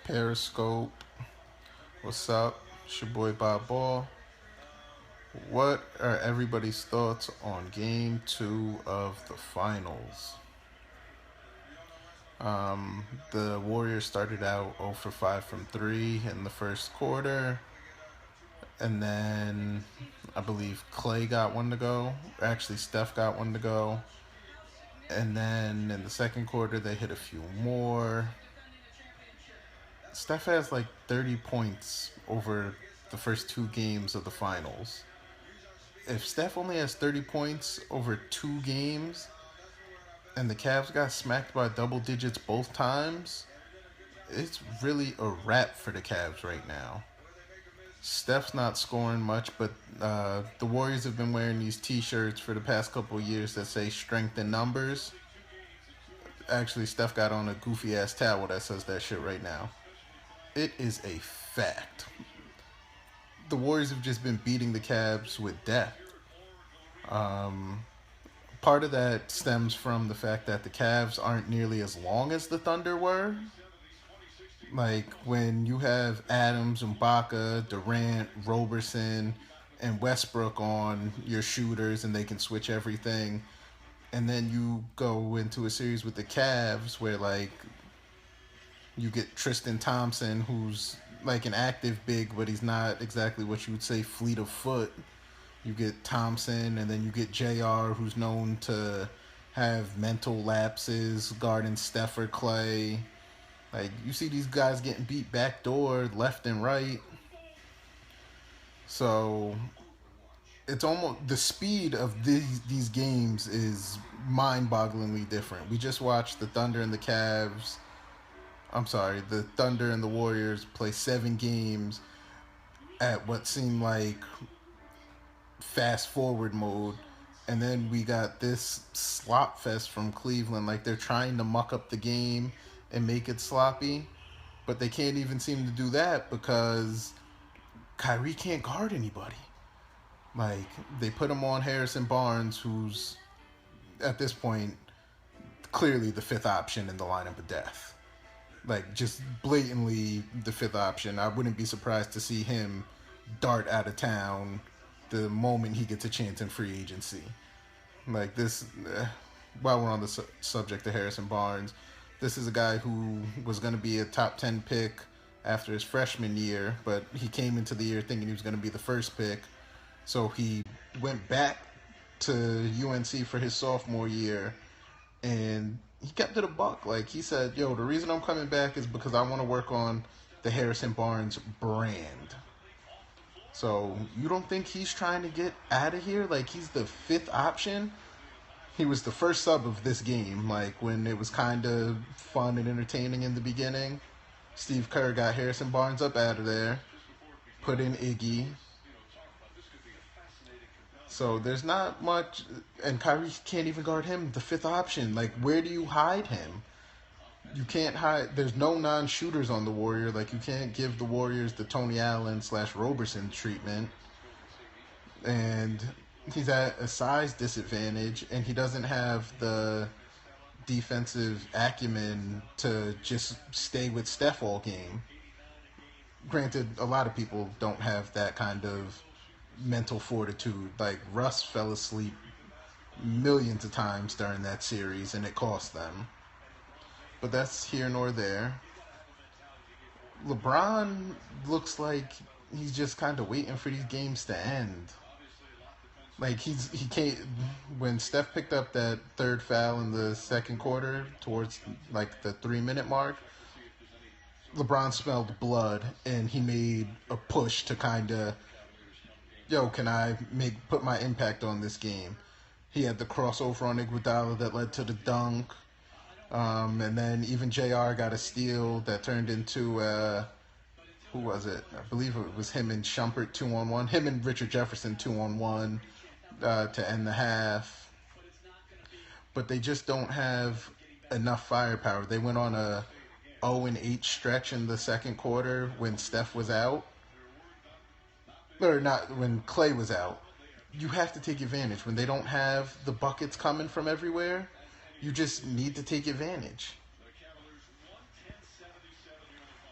Periscope. What's up? It's your boy Bob Ball. What are everybody's thoughts on game two of the finals? The Warriors started out 0 for 5 from 3 in the first quarter, and then I believe Clay got one to go. Actually, Steph got one to go. And then in the second quarter, they hit a few more. Steph has like 30 points over the first two games of the finals. If Steph only has 30 points over two games and the Cavs got smacked by double digits both times, it's really a wrap for the Cavs right now. Steph's not scoring much, but the Warriors have been wearing these t-shirts for the past couple of years that say strength in numbers. Actually, Steph got on a goofy-ass towel that says that shit right now. It is a fact. The Warriors have just been beating the Cavs with death. Part of that stems from the fact that the Cavs aren't nearly as long as the Thunder were. Like when you have Adams, Ibaka, Durant, Roberson, and Westbrook on your shooters and they can switch everything. And then you go into a series with the Cavs where like you get Tristan Thompson, who's like an active big, but he's not exactly what you would say fleet of foot. You get Thompson, and then you get JR, who's known to have mental lapses, guarding Steph or Clay. Like, you see these guys getting beat backdoor, left and right. So, it's almost, the speed of these games is mind-bogglingly different. We just watched the Thunder and the Cavs. The Thunder and the Warriors play 7 games at what seemed like fast forward mode, and then we got this slop fest from Cleveland. Like, they're trying to muck up the game and make it sloppy, but they can't even seem to do that because Kyrie can't guard anybody. Like, they put him on Harrison Barnes, who's at this point clearly the fifth option in the lineup of death. Like, just blatantly the fifth option. I wouldn't be surprised to see him dart out of town the moment he gets a chance in free agency. Like this, while we're on the subject of Harrison Barnes, this is a guy who was going to be a top 10 pick after his freshman year, but he came into the year thinking he was going to be the first pick. So he went back to UNC for his sophomore year, and he kept it a buck. Like, he said, yo, the reason I'm coming back is because I want to work on the Harrison Barnes brand. So, you don't think he's trying to get out of here? Like, he's the fifth option? He was the first sub of this game, like, when it was kind of fun and entertaining in the beginning. Steve Kerr got Harrison Barnes up out of there, put in Iggy. So, there's not much, and Kyrie can't even guard him, the fifth option. Like, where do you hide him? You can't hide. There's no non-shooters on the Warrior. Like, you can't give the Warriors the Tony Allen / Roberson treatment. And he's at a size disadvantage, and he doesn't have the defensive acumen to just stay with Steph all game. Granted, a lot of people don't have that kind of mental fortitude. Like, Russ fell asleep millions of times during that series, and it cost them. But that's here nor there. LeBron looks like he's just kind of waiting for these games to end. Like, he can't. When Steph picked up that third foul in the second quarter towards like the 3-minute mark, LeBron smelled blood and he made a push to kind of, yo, can I put my impact on this game? He had the crossover on Iguodala that led to the dunk. And then even JR got a steal that turned into, who was it? I believe it was him and Shumpert 2-on-1. Him and Richard Jefferson 2-on-1 to end the half. But they just don't have enough firepower. They went on a 0-8 stretch in the second quarter when Steph was out. Or not, when Clay was out. You have to take advantage. When they don't have the buckets coming from everywhere, you just need to take advantage.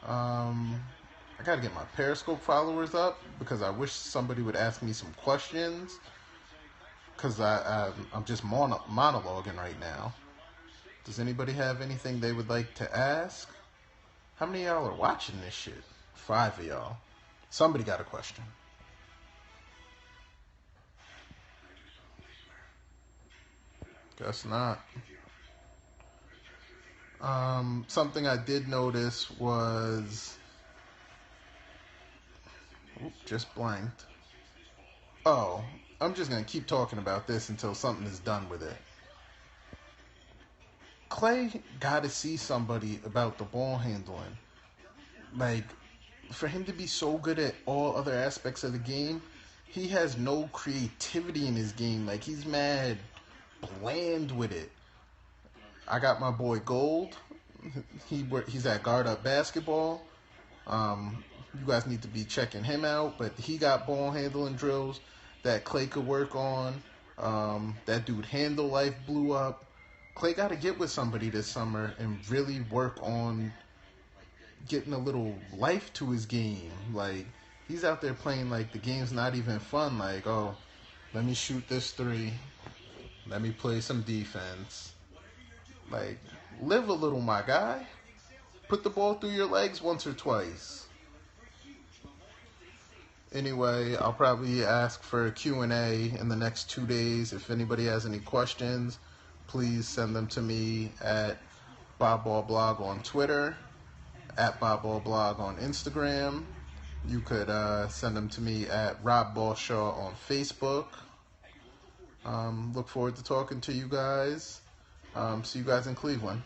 I gotta get my Periscope followers up because I wish somebody would ask me some questions because I'm just monologuing right now. Does anybody have anything they would like to ask? How many of y'all are watching this shit? 5 of y'all. Somebody got a question. Guess not. Something I did notice was... Oop, just blanked. Oh, I'm just going to keep talking about this until something is done with it. Clay got to see somebody about the ball handling. Like, for him to be so good at all other aspects of the game, he has no creativity in his game. Like, he's mad bland with it. I got my boy Gold. He's at Guard Up Basketball. You guys need to be checking him out. But he got ball handling drills that Clay could work on. That dude Handle Life blew up. Clay got to get with somebody this summer and really work on getting a little life to his game. Like, he's out there playing like the game's not even fun. Like, oh, let me shoot this three. Let me play some defense. Like, live a little, my guy. Put the ball through your legs once or twice. Anyway, I'll probably ask for a Q&A in the next 2 days. If anybody has any questions, please send them to me at BobBallBlog on Twitter, at BobBallBlog on Instagram. You could send them to me at Rob Ballshaw on Facebook. Look forward to talking to you guys. See you guys in Cleveland.